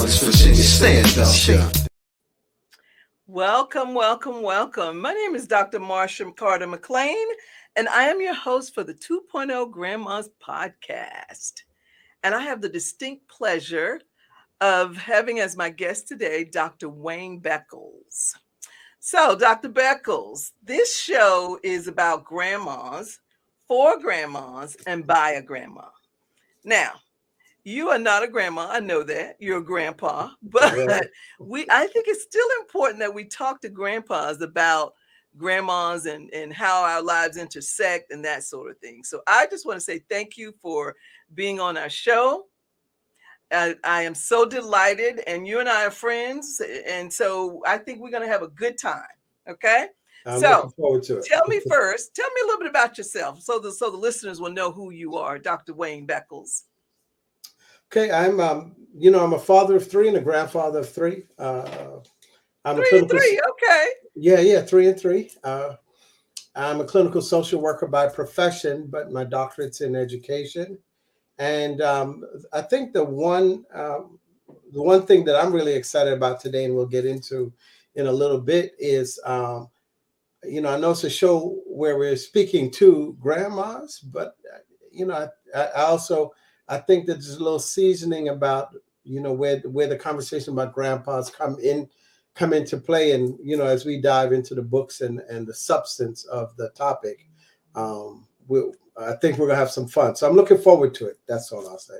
West Virginia standout. Welcome, welcome, welcome. My name is Dr. Marsha Carter McLean, and I am your host for the 2.0 Grandma's podcast. And I have the distinct pleasure of having as my guest today Dr. Wayne Beckles. So, Dr. Beckles, this show is about grandmas, for grandmas, and by a grandma. Now, you are not a grandma. I know that. You're a grandpa. But I think it's still important that we talk to grandpas about grandmas and how our lives intersect and that sort of thing. So I just want to say thank you for being on our show. I am so delighted, and you and I are friends. And so I think we're going to have a good time. Okay. I'm So looking forward to it. tell me a little bit about yourself so the listeners will know who you are, Dr. Wayne Beckles. Okay, I'm I'm a father of three and a grandfather of three. I'm three and three. Okay. Yeah, 3 and 3. I'm a clinical social worker by profession, but my doctorate's in education. And I think the one thing that I'm really excited about today, and we'll get into in a little bit, is I know it's a show where we're speaking to grandmas, but I think that there's a little seasoning about where the conversation about grandpas come into play, and as we dive into the books and the substance of the topic, I think we're gonna have some fun. So I'm looking forward to it. That's all I'll say.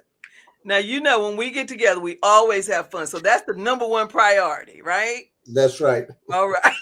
Now, when we get together, we always have fun. So that's the number one priority, right? That's right. All right.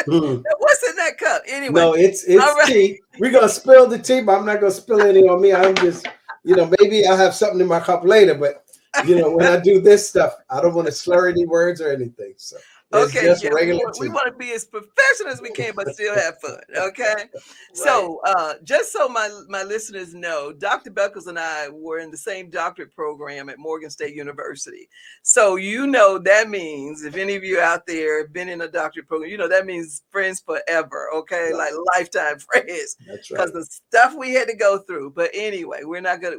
What's in that cup? Anyway. No, it's right. Tea. We're gonna spill the tea, but I'm not gonna spill any on me. I'm just, maybe I'll have something in my cup later, but when I do this stuff, I don't want to slur any words or anything. So okay, just yeah, regular we want to be as professional as we can, but still have fun. Okay. Right. So just so my listeners know, Dr. Beckles and I were in the same doctorate program at Morgan State University. So that means, if any of you out there have been in a doctorate program, that means friends forever. Okay. Right. Like lifetime friends. That's right. Because the stuff we had to go through. But anyway,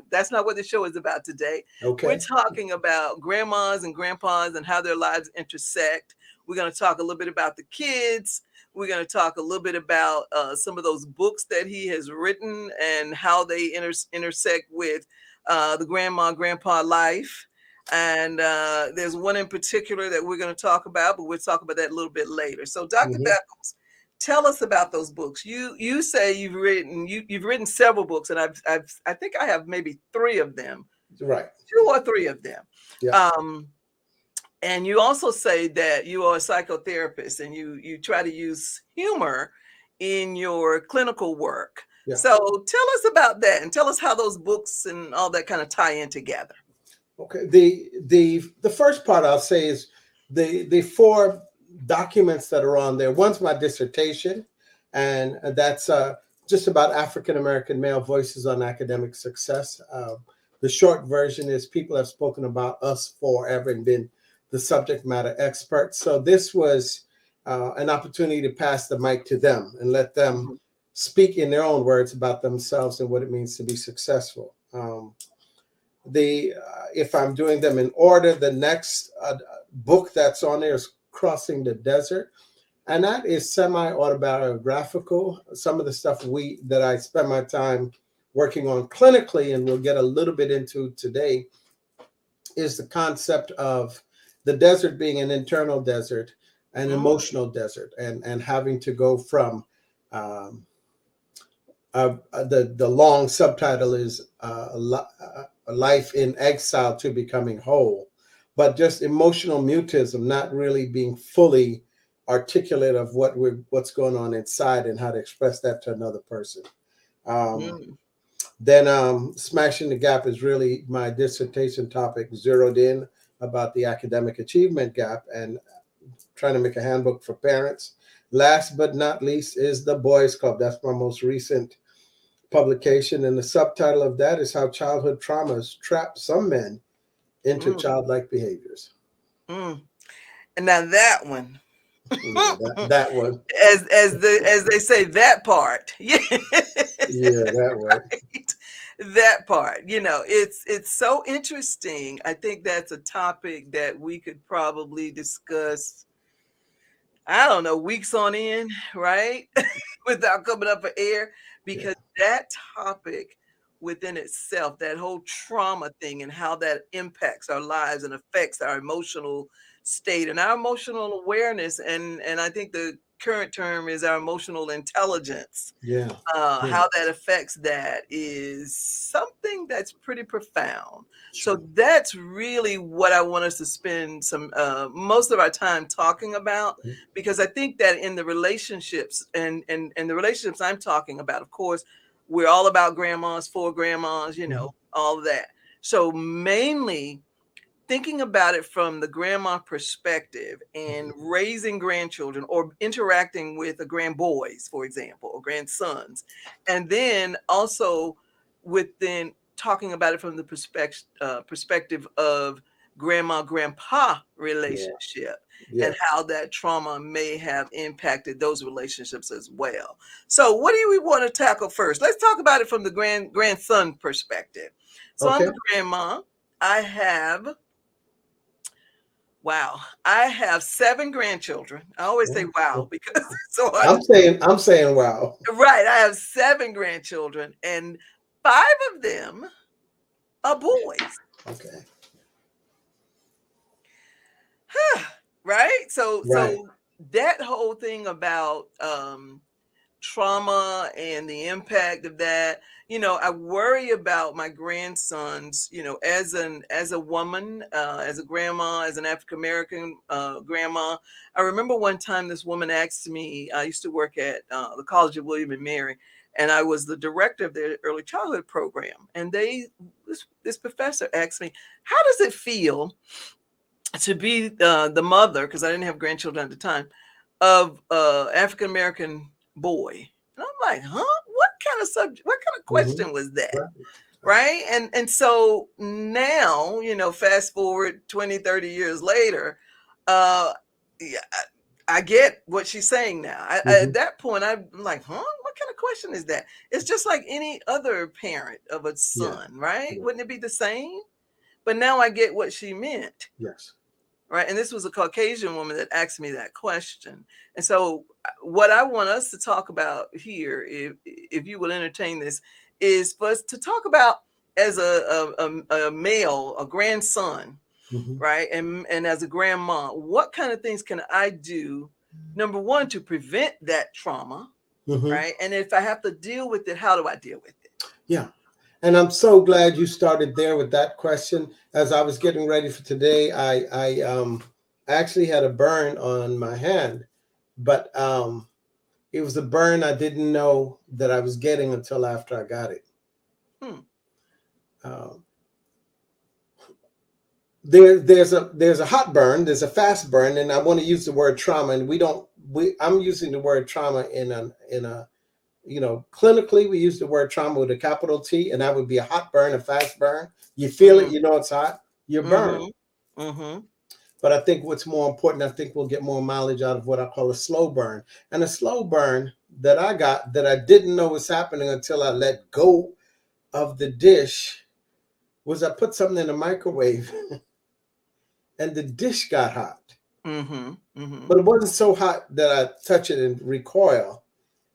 that's not what the show is about today. Okay. We're talking about grandmas and grandpas and how their lives intersect. We're going to talk a little bit about the kids. We're going to talk a little bit about some of those books that he has written and how they intersect with the grandpa life. And there's one in particular that we're going to talk about, but we'll talk about that a little bit later. So, Dr. Beckles, tell us about those books. You say you've written several books, and I think I have maybe 3 of them. Right. 2 or 3 of them. Yeah. And you also say that you are a psychotherapist and you try to use humor in your clinical work. Yeah. So tell us about that and tell us how those books and all that kind of tie in together. Okay. The first part I'll say is the 4 documents that are on there. One's my dissertation, and that's just about African-American male voices on academic success. The short version is people have spoken about us forever and been the subject matter experts. So this was an opportunity to pass the mic to them and let them speak in their own words about themselves and what it means to be successful. If I'm doing them in order, the next book that's on there is Crossing the Desert. And that is semi-autobiographical. Some of the stuff that I spend my time working on clinically, and we'll get a little bit into today, is the concept of the desert being an internal desert, an emotional desert, and having to go from the long subtitle is Life in Exile to Becoming Whole, but just emotional mutism, not really being fully articulate of what's going on inside and how to express that to another person. Then Smashing the Gap is really my dissertation topic, zeroed in about the academic achievement gap and trying to make a handbook for parents. Last but not least is The Boys Club. That's my most recent publication. And the subtitle of that is How Childhood Traumas Trap Some Men into Childlike Behaviors. And now that one. that one. As they say, that part. Yeah. Yeah, that one. Right. That part, it's so interesting. I think that's a topic that we could probably discuss, I don't know, weeks on end, right? Without coming up for air, Yeah. because that topic within itself, that whole trauma thing and how that impacts our lives and affects our emotional state and our emotional awareness. And I think the current term is our emotional intelligence. Yeah. Yeah. How that affects that is something that's pretty profound. So True. that's really what I want us to spend some most of our time talking about, because I think that in the relationships and the relationships I'm talking about, of course, we're all about grandmas, for grandmas, Mhm. all of that. So mainly thinking about it from the grandma perspective and raising grandchildren or interacting with the grandboys, for example, or grandsons, and then also within talking about it from the perspective of grandma grandpa Yeah. relationship Yeah. and how that trauma may have impacted those relationships as well. So what do we want to tackle first? Let's talk about it from the grandson perspective. So I'm Okay. a grandma. I have Wow. I have 7 grandchildren. I always say wow because it's so hard to I'm saying wow. right. I have 7 grandchildren and 5 of them are boys. Okay. Right? So Right. that whole thing about trauma and the impact of that, I worry about my grandsons, as a woman, as a grandma, as an African American grandma. I remember one time this woman asked me, I used to work at the College of William and Mary, and I was the director of their early childhood program, and this professor asked me, how does it feel to be the mother, because I didn't have grandchildren at the time, of African American boy? And I'm like, huh? What kind of subject? What kind of Hmm. question was that? Right. Right. Right. And so now, fast forward 20, 30 years later, uh, yeah, I get what she's saying now. At Hmm. that point, I'm like, huh? What kind of question is that? It's just like any other parent of a Yeah. son, right? Yeah. Wouldn't it be the same? But now I get what she meant. Yes. Right. And this was a Caucasian woman that asked me that question. And so, what I want us to talk about here, if you will entertain this, is for us to talk about as a male, a grandson, Hmm. right? And as a grandma, what kind of things can I do, number one, to prevent that trauma, Hmm. right? And if I have to deal with it, how do I deal with it? Yeah. And I'm so glad you started there with that question. As I was getting ready for today, I actually had a burn on my hand, but it was a burn I didn't know that I was getting until after I got it. Hmm. Um, there's a hot burn, there's a fast burn, and I want to use the word trauma. And I'm using the word trauma in a clinically we use the word trauma with a capital T, and that would be a hot burn, a fast burn. You feel it, Mm-hmm. you know it's hot, you're burned. Mm-hmm. Mm-hmm. But I think what's more important, I think we'll get more mileage out of what I call a slow burn. And a slow burn that I got that I didn't know was happening until I let go of the dish was I put something in the microwave and the dish got hot. Mm-hmm. Mm-hmm. But it wasn't so hot that I touch it and recoil.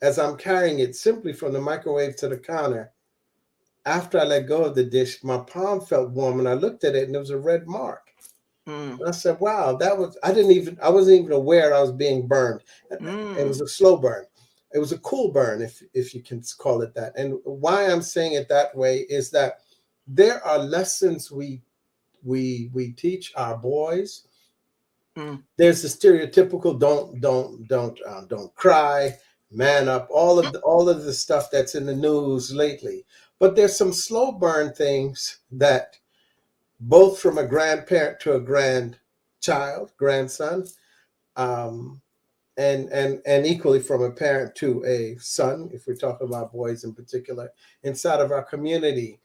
As I'm carrying it simply from the microwave to the counter, after I let go of the dish, my palm felt warm and I looked at it and there was a red mark. Mm-hmm. And I said, wow, I wasn't even aware I was being burned. It was a slow burn. It was a cool burn, if you can call it that. And why I'm saying it that way is that there are lessons we teach our boys. Mm-hmm. There's the stereotypical don't cry, man up, all of the stuff that's in the news lately. But there's some slow burn things that both from a grandparent to a grandson, um, and equally from a parent to a son, if we're talking about boys in particular, inside of our community,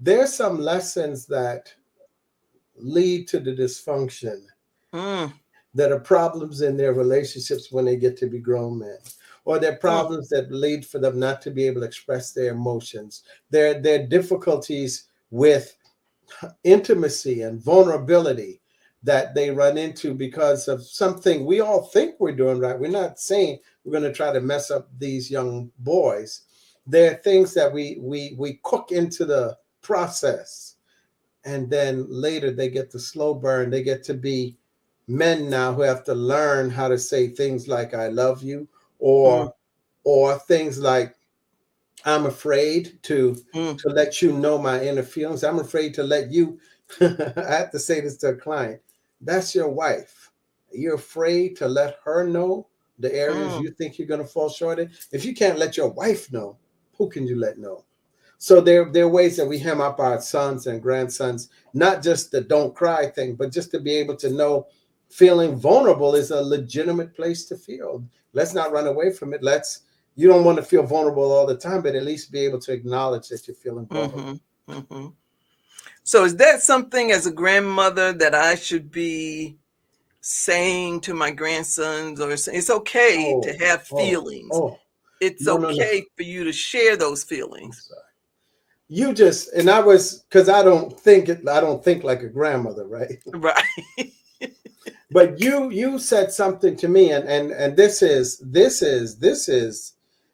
there's some lessons that lead to the dysfunction. Mm-hmm. that are problems in their relationships when they get to be grown men, or they're Mm, problems that lead for them not to be able to express their emotions. They're difficulties with intimacy and vulnerability that they run into because of something we all think we're doing right. We're not saying we're going to try to mess up these young boys. There are things that we cook into the process, and then later they get the slow burn. They get to be men now who have to learn how to say things like "I love you," mm, or things like I'm afraid mm, to let you know my inner feelings. I'm afraid to let you. I have to say this to a client. That's your wife. You're afraid to let her know the areas mm, you think you're going to fall short in. If you can't let your wife know, who can you let know? So there are ways that we hem up our sons and grandsons, not just the don't cry thing, but just to be able to know feeling vulnerable is a legitimate place to feel. Let's not run away from it. You don't want to feel vulnerable all the time, but at least be able to acknowledge that you're feeling vulnerable. mm-hmm, mm-hmm. So is that something as a grandmother that I should be saying to my grandsons, or it's okay to Oh, have oh, feelings? oh, It's no, no, no. okay for you to share those I'm feelings. sorry. You just, and I was, because I don't think like a grandmother, right? Right. But you said something to me, and this is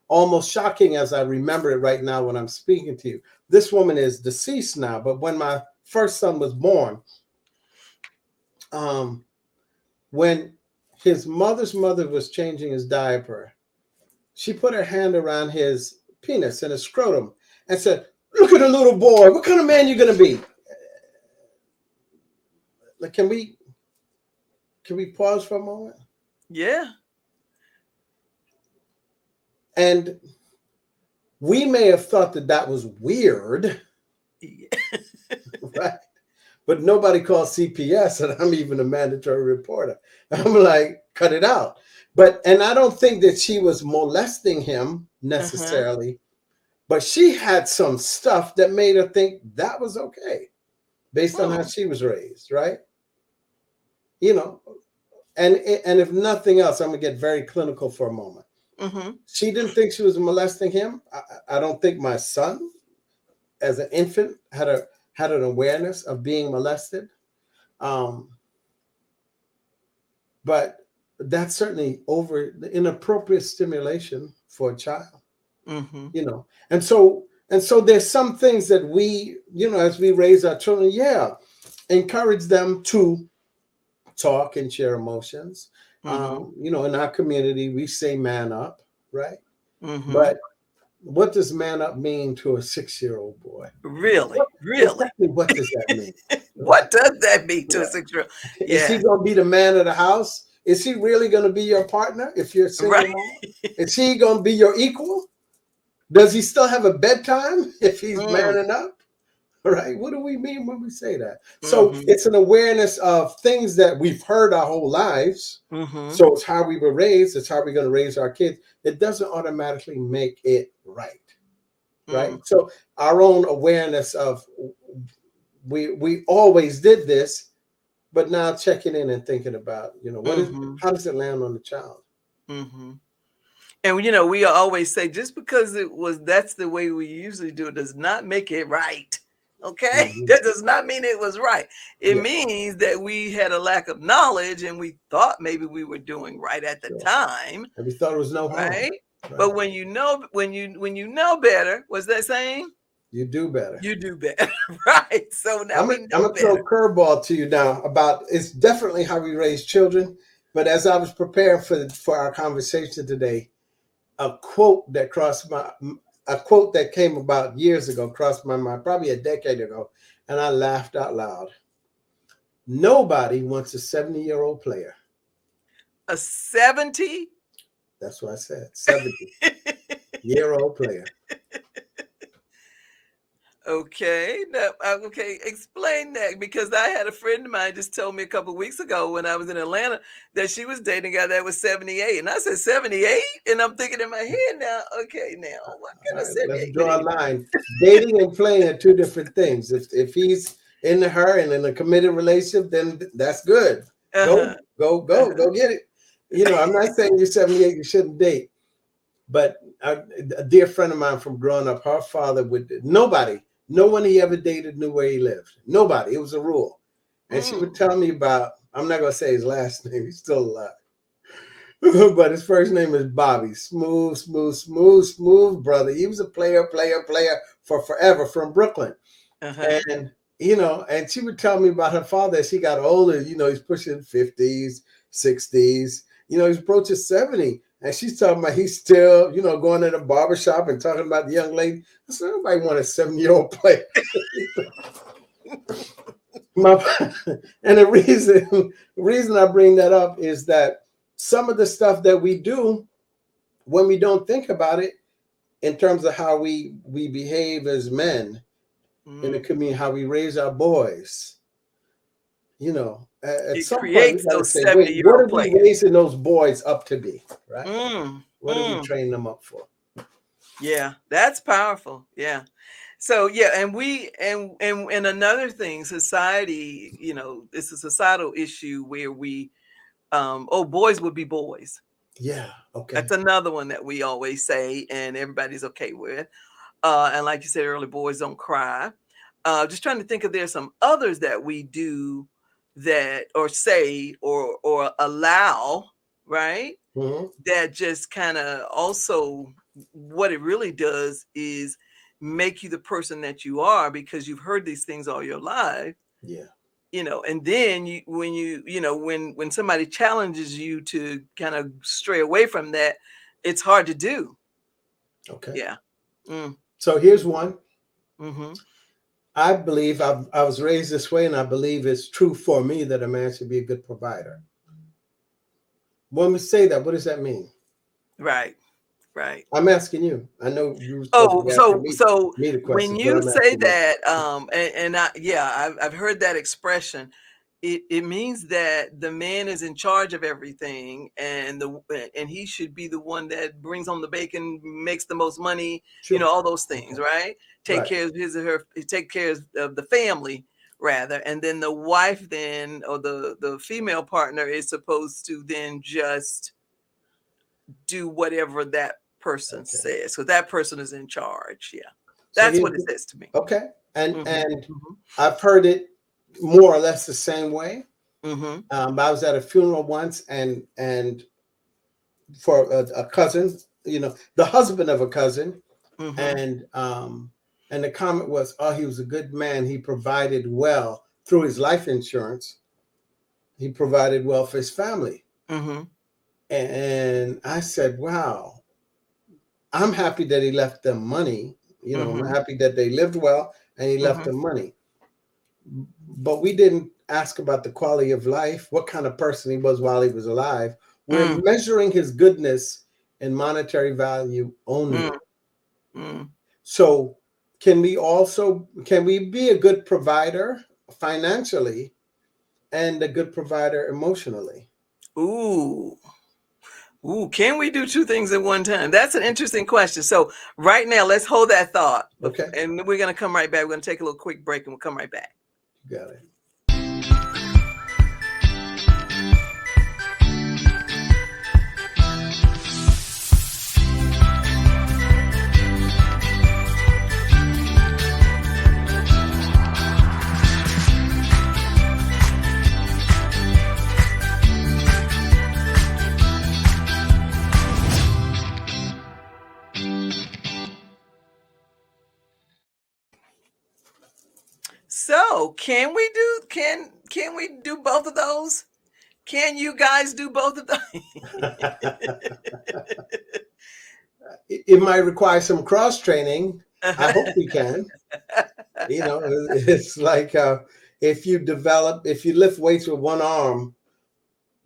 almost shocking as I remember it right now when I'm speaking to you. This woman is deceased now, but when my first son was born, um, when his mother's mother was changing his diaper, she put her hand around his penis and his scrotum and said, "Look at the little boy. What kind of man you gonna be?" Like, can we pause for a moment? Yeah. And we may have thought that that was weird, Yeah. right? But nobody called CPS, and I'm even a mandatory reporter. I'm like, cut it out. And I don't think that she was molesting him Uh-huh. necessarily, but she had some stuff that made her think that was okay based on how Hmm. she was raised, right? You know, and if nothing else, I'm gonna get very clinical for a moment. Mm-hmm. She didn't think she was molesting him. I don't think my son, as an infant, had an awareness of being molested. Um, but that's certainly over the inappropriate stimulation for a child, Mm-hmm. and so there's some things that we, as we raise our children, yeah, encourage them to talk and share emotions. Mm-hmm. In our community we say man up, right? Mm-hmm. But what does man up mean to a 6-year-old boy? Really? What Really? exactly, what does that mean? What does that mean to a Right. 6-year-old? Is he Yeah. going to be the man of the house? Is he really going to be your partner if you're a Right. single mom? Is he going to be your equal? Does he still have a bedtime if he's Mm. manning up? Right? What do we mean when we say that? So Mm-hmm. it's an awareness of things that we've heard our whole lives. Mm-hmm. So it's how we were raised. It's how we're going to raise our kids. It doesn't automatically make it right. Right? Mm. So our own awareness of we always did this, but now checking in and thinking about, Mm-hmm. how does it land on the child? Mm-hmm. And we always say just because that's the way we usually do it does not make it right. Okay? Mhm. That does not mean it was right. It Yeah, means that we had a lack of knowledge and we thought maybe we were doing right at the sure. time, And we thought it was no harm. right? Right. But when you know better, what's that saying? You do better. You do better. Right. So now I'm we gonna, I'm know gonna throw better. a curveball to you now about it's definitely how we raise children. But as I was preparing for our conversation today, a quote that came about years ago crossed my mind, probably a decade ago, and I laughed out loud. Nobody wants a 70-year-old player. A 70? That's what I said. 70-year-old player. Okay. Now, okay, explain that because I had a friend of mine just told me a couple weeks ago when I was in Atlanta that she was dating a guy that was 78. And I said, 78? And I'm thinking in my head now, okay, now what All kind of right, let's 78? But draw a anyway. line. Dating and playing are two different things. If he's into her and in a committed relationship, then that's good. Uh-huh. Go get it. I'm not saying you're 78, you shouldn't date, but a dear friend of mine from growing up, her father no one he ever dated knew where he lived. Nobody. It was a rule. And she would tell me about, I'm not going to say his last name. He's still alive. But his first name is Bobby. Smooth brother. He was a player for forever from Brooklyn. Uh-huh. And, and she would tell me about her father as he got older. He's pushing 50s, 60s. He's approaching 70. And she's talking about he's still, going to the barbershop and talking about the young lady. I said, nobody want a 7-year-old player. And the reason I bring that up is that some of the stuff that we do when we don't think about it in terms of how we behave as men in the community, how we raise our boys, at It some point we creates got to those say, wait, 70-year-old what are we players. raising those boys up to be, right? What are we training them up for? Yeah, that's powerful. Yeah. So yeah, and we and another thing, society, it's a societal issue where we boys would be boys. Yeah. Okay. That's another one that we always say and everybody's okay with. And like you said earlier, boys don't cry. Just trying to think if there's some others that we do that or say or allow, right? That just kind of also what it really does is make you the person that you are because you've heard these things all your life. Yeah. And then when somebody challenges you to kind of stray away from that, it's hard to do. Okay. Yeah. So here's one. Mm-hmm. I believe I was raised this way, and I believe it's true for me that a man should be a good provider. When we say that, what does that mean? Right. I'm asking you. I know you. So me the when question, you say that, I've heard that expression. It means that the man is in charge of everything, and he should be the one that brings home the bacon, makes the most money, Sure. all those things, right? Take Right. care of take care of the family rather, and then the wife then or the female partner is supposed to then just do whatever that person says. So that person is in charge. Yeah. That's what it says to me. Okay. And I've heard it more or less the same way. I was at a funeral once and for a cousin, the husband of a cousin. And the comment was, oh, he was a good man. He provided well through his life insurance. He provided well for his family. And I said, wow, I'm happy that he left them money. I'm happy that they lived well and he left them money. But we didn't ask about the quality of life, what kind of person he was while he was alive. We're measuring his goodness in monetary value only. So can we be a good provider financially and a good provider emotionally? Ooh, can we do two things at one time? That's an interesting question. So right now, let's hold that thought. Okay. And we're going to come right back. We're going to take a little quick break and we'll come right back. You got it. So can we do both of those? Can you guys do both of those? It might require some cross training. I hope we can. It's like if you lift weights with one arm,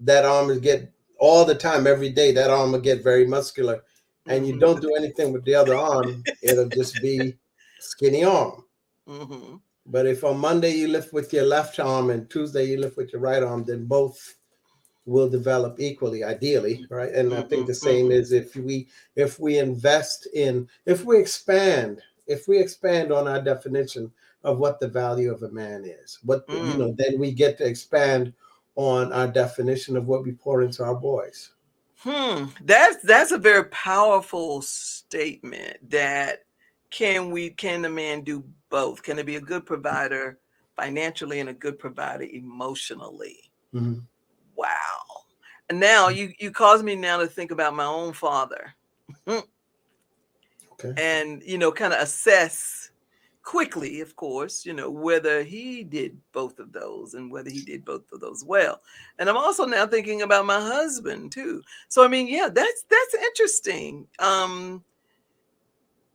that arm will get all the time, every day, that arm will get very muscular. And you don't do anything with the other arm, it'll just be skinny arm. But if on Monday you lift with your left arm and Tuesday you lift with your right arm, then both will develop equally, ideally, right? And I think the same is if we expand on our definition of what the value of a man is, then we get to expand on our definition of what we pour into our boys. That's a very powerful statement. That can the man do both? Can it be a good provider financially and a good provider emotionally? Mm-hmm. Wow. And now you cause me now to think about my own father. Okay. And kind of assess quickly, of course, whether he did both of those and whether he did both of those well. And I'm also now thinking about my husband too. So I mean, yeah, that's interesting.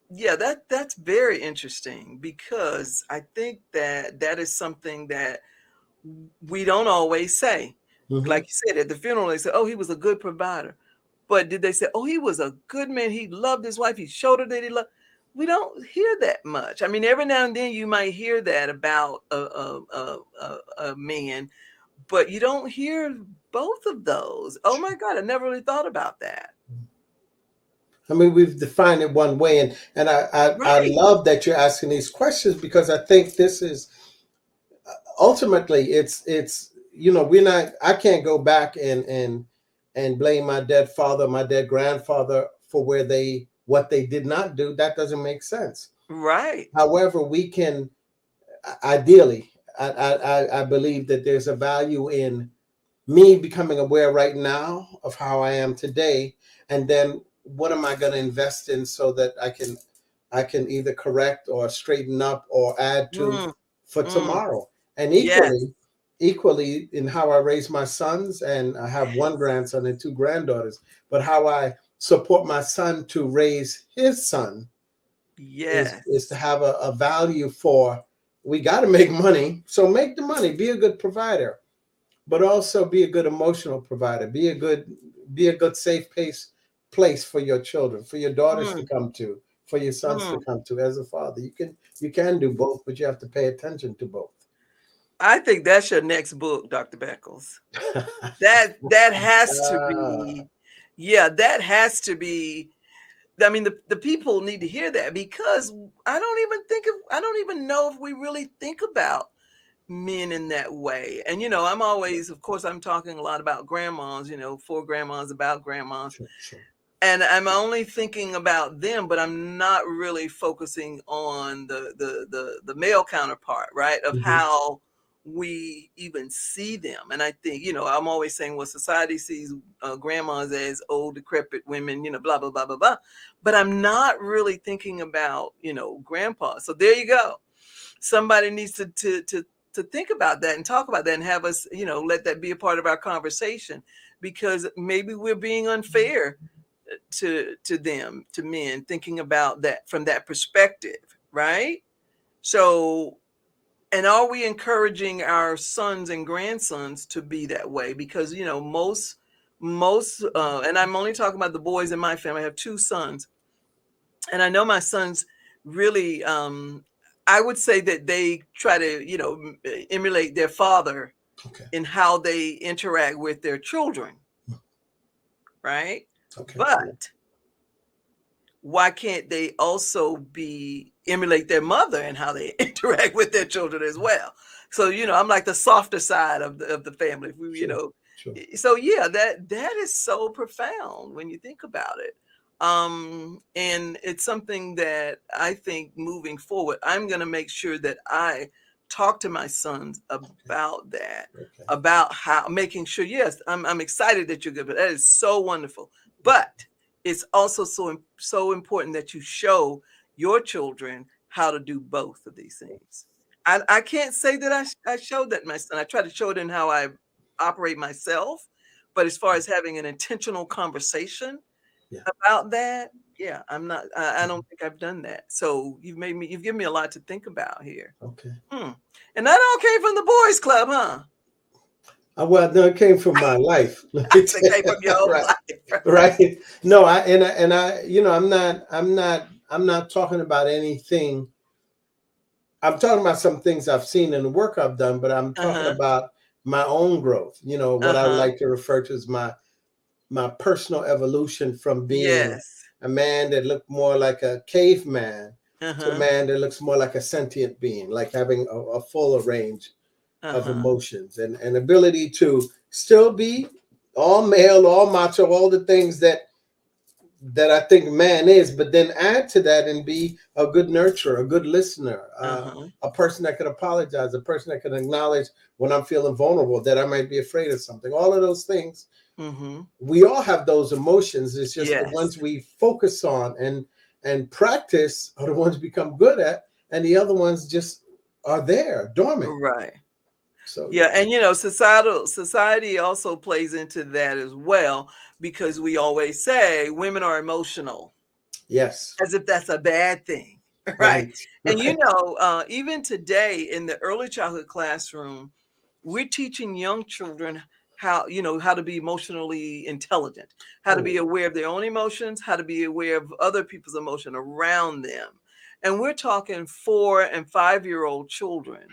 Yeah, that's very interesting, because I think that is something that we don't always say. Mm-hmm. Like you said, at the funeral, they said, "Oh, he was a good provider." But did they say, "Oh, he was a good man. He loved his wife. He showed her that he loved"? We don't hear that much. I mean, every now and then you might hear that about a man, but you don't hear both of those. Oh my God, I never really thought about that. I mean, we've defined it one way, and I Right, love that you're asking these questions, because I think this is ultimately it's we're not, I can't go back and blame my dead father, my dead grandfather for what they did not do. That doesn't make sense. right. However, we can ideally, I believe that there's a value in me becoming aware right now of how I am today, and then what am I going to invest in so that I can either correct or straighten up or add to Mm, for mm, tomorrow. And yes, equally in how I raise my sons, and I have one grandson and two granddaughters, but how I support my son to raise his son is to yes. have a value for, we got to make money, so make the money, be a good provider, but also be a good emotional provider, be a good safe place for your children, for your daughters to Mm, come to, for your sons to mm. come to. As a father, you can do both, but you have to pay attention to both. I think that's your next book, Dr. Beckles. That has to Ah, be, yeah, that has to be. I mean, the people need to hear that, because I don't even know if we really think about men in that way. And I'm always, of course, I'm talking a lot about grandmas, for grandmas, about grandmas. sure, sure. And I'm only thinking about them, but I'm not really focusing on the male counterpart, right? Of Mhm. how we even see them. And I think, I'm always saying, well, society sees grandmas as old, decrepit women, blah blah blah blah blah. But I'm not really thinking about, grandpa. So there you go. Somebody needs to think about that and talk about that and have us, let that be a part of our conversation, because maybe we're being unfair to them, to men, thinking about that from that perspective, right? So, and are we encouraging our sons and grandsons to be that way? Because most and I'm only talking about the boys in my family. I have two sons, and I know my sons really, I would say that they try to, emulate their father Okay, in how they interact with their children, right? okay, yeah, But why can't they also be emulate their mother and how they interact with their children as well? So I'm like the softer side of the family. sure, sure. So yeah, that is so profound when you think about it. And it's something that I think moving forward, I'm going to make sure that I talk to my sons Okay, about that, okay, about how making sure. Yes, I'm excited that you're good, but that is so wonderful. But it's also so important that you show your children how to do both of these things. I can't say that I showed that my son. I try to show it in how I operate myself, but as far as having an intentional conversation yeah, about that, yeah, I'm not. I mhm, don't think I've done that. So you've given me a lot to think about here. okay. Hmm. And that all came from the boys' club, huh? Well, no, it came from my life. Let me It tell came you. from your whole Right, life. right. No, I'm not talking about anything. I'm talking about some things I've seen in the work I've done, but I'm Uh talking huh. about my own growth. Uh What I huh. like to refer to as my personal evolution from being Yes. a man that looked more like a caveman Uh to a huh. man that looks more like a sentient being, like having a fuller range of Uh-huh. emotions and ability to still be all male, all macho, all the things that I think man is, but then add to that and be a good nurturer, a good listener, Uh-huh. a person that could apologize, a person that could acknowledge when I'm feeling vulnerable, that I might be afraid of something. All of those things, Mm-hmm. we all have those emotions. It's just the Yes. ones we focus on and practice are the ones we become good at, and the other ones just are there, dormant. Right. So Yeah, and society also plays into that as well, because we always say women are emotional, yes, as if that's a bad thing, right? right, And right. even today in the early childhood classroom, we're teaching young children how to be emotionally intelligent, how to be Oh, aware of their own emotions, how to be aware of other people's emotion around them. And we're talking 4 and 5-year-old children.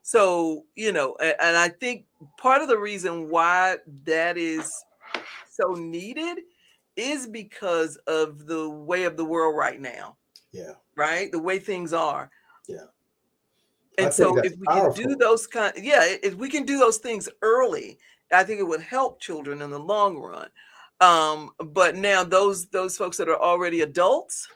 So, and I think part of the reason why that is so needed is because of the way of the world right now, yeah, right? The way things are. yeah. I And think so that's if we can do powerful. those if we can do those things early, I think it would help children in the long run. But now those folks that are already adults,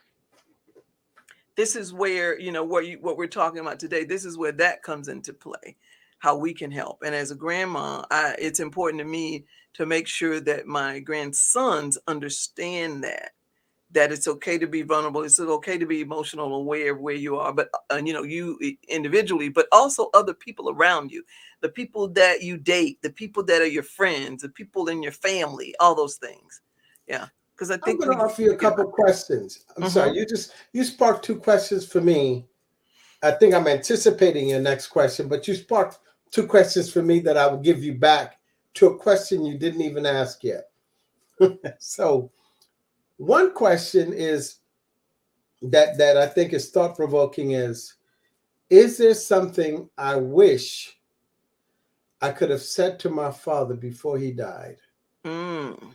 this is where, what we're talking about today, this is where that comes into play, how we can help. And as a grandma, it's important to me to make sure that my grandsons understand that it's okay to be vulnerable. It's okay to be emotional, aware of where you are, but you individually, but also other people around you, the people that you date, the people that are your friends, the people in your family, all those things. Yeah, because I I'm think going we to offer you a forget couple about that. questions. I'm sorry, Hmm. you sparked two questions for me. I think I'm anticipating your next question, but you sparked two questions for me that I will give you back to a question you didn't even ask yet. So, one question is that I think is thought provoking is there something I wish I could have said to my father before he died? Mm.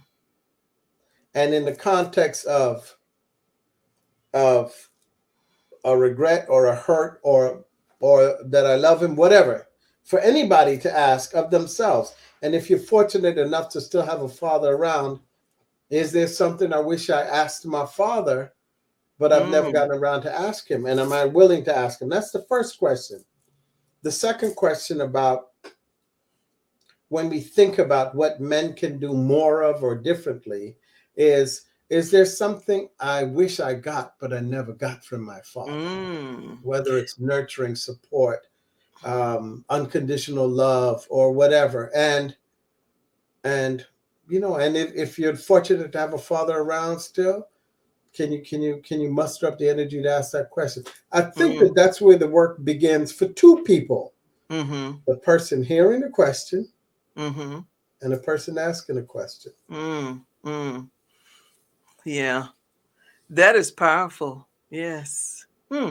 And in the context of a regret or a hurt or that I love him, whatever, for anybody to ask of themselves. And if you're fortunate enough to still have a father around, is there something I wish I asked my father, but I've never Mm. gotten around to ask him? And am I willing to ask him? That's the first question. The second question about when we think about what men can do more of or differently is there something I wish I got, but I never got from my father? Mm. Whether it's nurturing support, unconditional love, or whatever. And and if you're fortunate to have a father around still, can you muster up the energy to ask that question? I think Mm. that's where the work begins for two people: Mm-hmm. the person hearing the question Mm-hmm. and the person asking the question. Mm. Mm. Yeah, that is powerful. Yes. Hmm.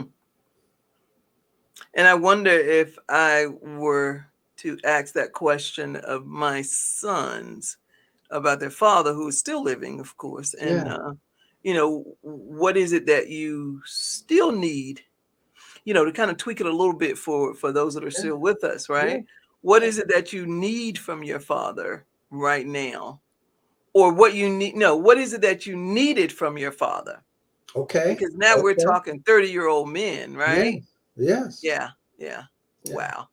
And I wonder if I were to ask that question of my sons about their father, who is still living, of course, and Yeah, what is it that you still need, to kind of tweak it a little bit for those that are yeah, still with us, yeah, right? What yeah. is it that you need from your father right now? Or what you need, no, what is it that you needed from your father? Okay, Because now we're okay. talking 30-year-old men, Yes, right? yes, Yeah, yeah. yeah. Wow.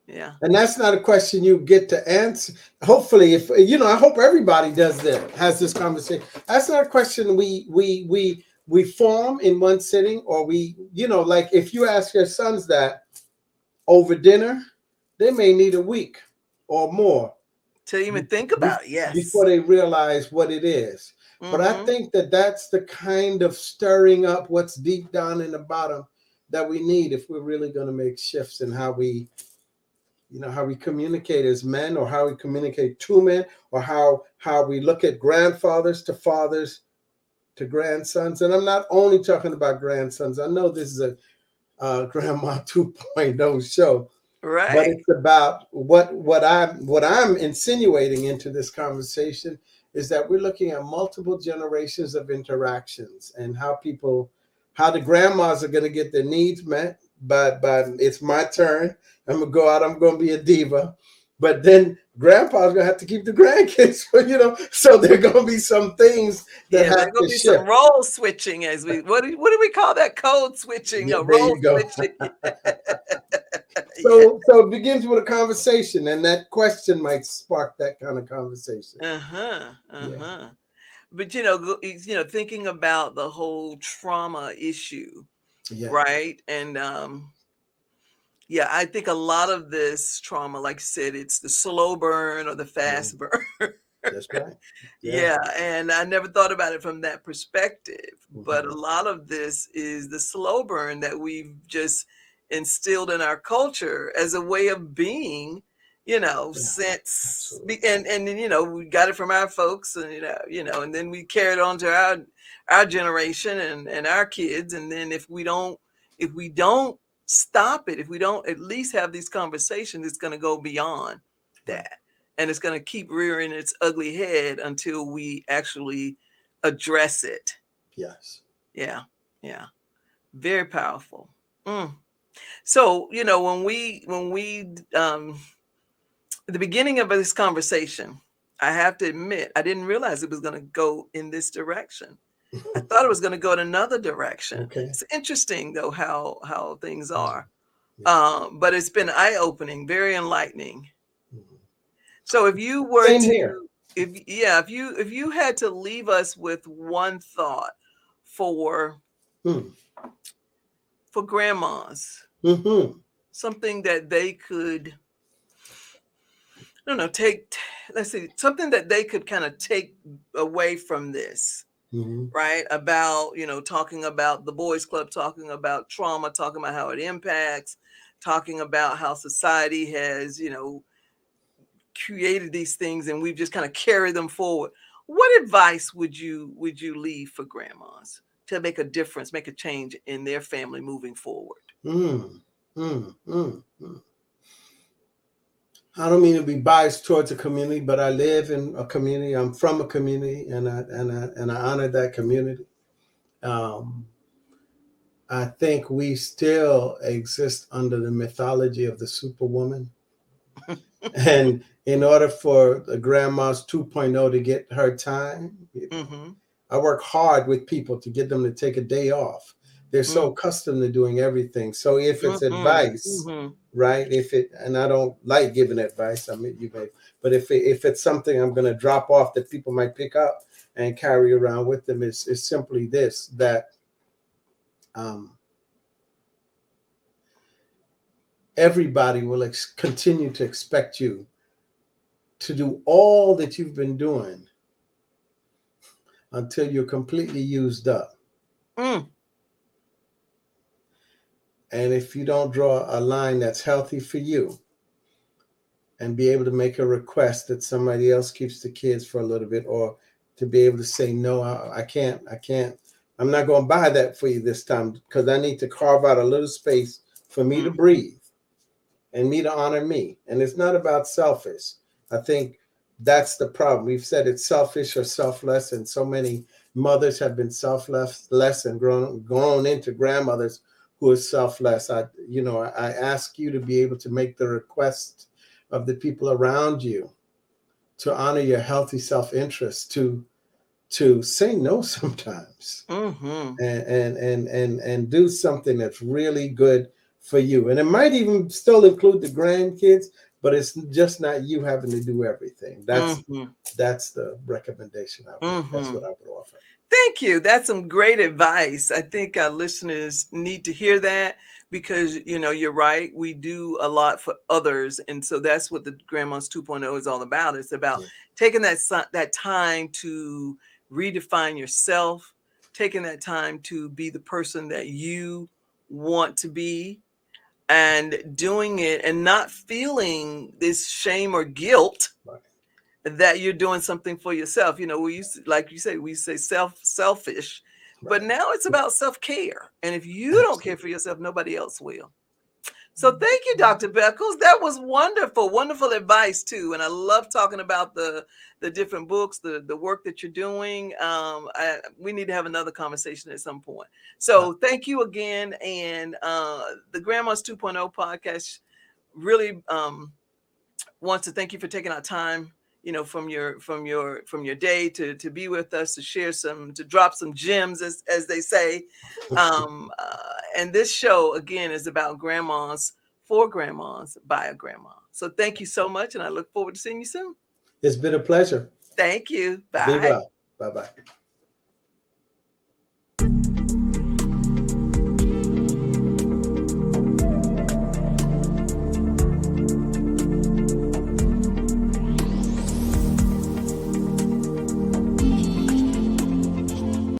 Yeah. And that's not a question you get to answer. Hopefully, if I hope everybody does that, has this conversation. That's not a question we form in one sitting, or like if you ask your sons that over dinner, they may need a week or more To even be- think about it, yes. before they realize what it is. But I Mhm. think that's the kind of stirring up what's deep down in the bottom that we need if we're really going to make shifts in how we communicate as men, or how we communicate to men, or how we look at grandfathers to fathers to grandsons. And I'm not only talking about grandsons. I know this is a grandma 2.0 show, but Right. it's about what I'm insinuating into this conversation is that we're looking at multiple generations of interactions and how the grandmas are going to get their needs met, but it's my turn. I'm gonna go out. I'm gonna be a diva, but then grandpa's gonna have to keep the grandkids. So there are gonna be some things that Yeah, there's have gonna to be some shift. role switching as we what do we call that? Code switching, Yeah, no there role you go. switching. Yeah. So it begins with a conversation, and that question might spark that kind of conversation. Uh-huh. Yeah, Uh-huh. But thinking about the whole trauma issue, yeah, right? And yeah, I think a lot of this trauma, like you said, it's the slow burn or the yeah. fast burn. That's right. Yeah. Yeah, and I never thought about it from that perspective. But Hmm. a lot of this is the slow burn that we've just instilled in our culture as a way of being, Yeah, since absolutely. and then, we got it from our folks, and and then we carried on to our generation and our kids. And then if we don't stop it, if we don't at least have these conversations, it's going to go beyond Right. that, and it's going to keep rearing its ugly head until we actually address it. Yes. Yeah, yeah, very powerful. Mm. So when we at the beginning of this conversation, I have to admit I didn't realize it was going to go in this direction. I thought it was going to go in another direction. Okay. It's interesting though how things Yeah. are, Yeah. but it's been eye opening, very enlightening. Mhm. So if you were Same to, here. if you had to leave us with one thought for Hmm. for grandmas, Hmm. something that they could, I don't know, let's see, something that they could kind of take away from this, Hmm. right? About, talking about the boys club, talking about trauma, talking about how it impacts, talking about how society has, created these things and we've just kind of carried them forward. What advice would you leave for grandmas to make a difference, make a change in their family moving forward? Mm. Mm. Mm. Mm. I don't mean to be biased towards a community, but I live in a community. I'm from a community, and I honor that community. Um, I think we still exist under the mythology of the superwoman. And in order for the grandma's 2.0 to get her time, Mm-hmm. I work hard with people to get them to take a day off. They're so Mm, accustomed to doing everything. So if it's mm-hmm. advice, Mm-hmm. right? And I don't like giving advice. I mean, but if it's something I'm going to drop off that people might pick up and carry around with them, is simply this: that um, everybody will continue to expect you to do all that you've been doing until you're completely used up. Mm, And if you don't draw a line that's healthy for you and be able to make a request that somebody else keeps the kids for a little bit, or to be able to say, no, I can't, I'm not going to buy that for you this time because I need to carve out a little space for me to mm-hmm. breathe and me to honor me. And it's not about selfish. I think that's the problem. We've said it's selfish or selfless, and so many mothers have been selfless and grown into grandmothers who are selfless. I ask you to be able to make the request of the people around you to honor your healthy self-interest, to say no sometimes, Mm-hmm. and do something that's really good for you. And it might even still include the grandkids, but it's just not you having to do everything. Mm-hmm. That's the recommendation I would. That's Mm-hmm. what I would offer. Thank you. That's some great advice. I think our listeners need to hear that because, you're right. We do a lot for others. And so that's what the Grandma's 2.0 is all about. It's about Yeah. taking that time to redefine yourself, taking that time to be the person that you want to be, and doing it and not feeling this shame or guilt Right. that you're doing something for yourself. We used to, like you say, we say selfish, but Right. now it's about self-care. And if you don't care Absolutely. for yourself, nobody else will. So thank you, Dr. Beckles. That was wonderful, wonderful advice too. And I love talking about the different books, the work that you're doing. We need to have another conversation at some point. So thank you again. And the Grandmas 2.0 podcast really wants to thank you for taking our time, from your day to be with us, to share to drop some gems, as they say. And this show again is about grandmas for grandmas by a grandma. So thank you so much, and I look forward to seeing you soon. It's been a pleasure. Thank you. Be Bye. well. Bye-bye.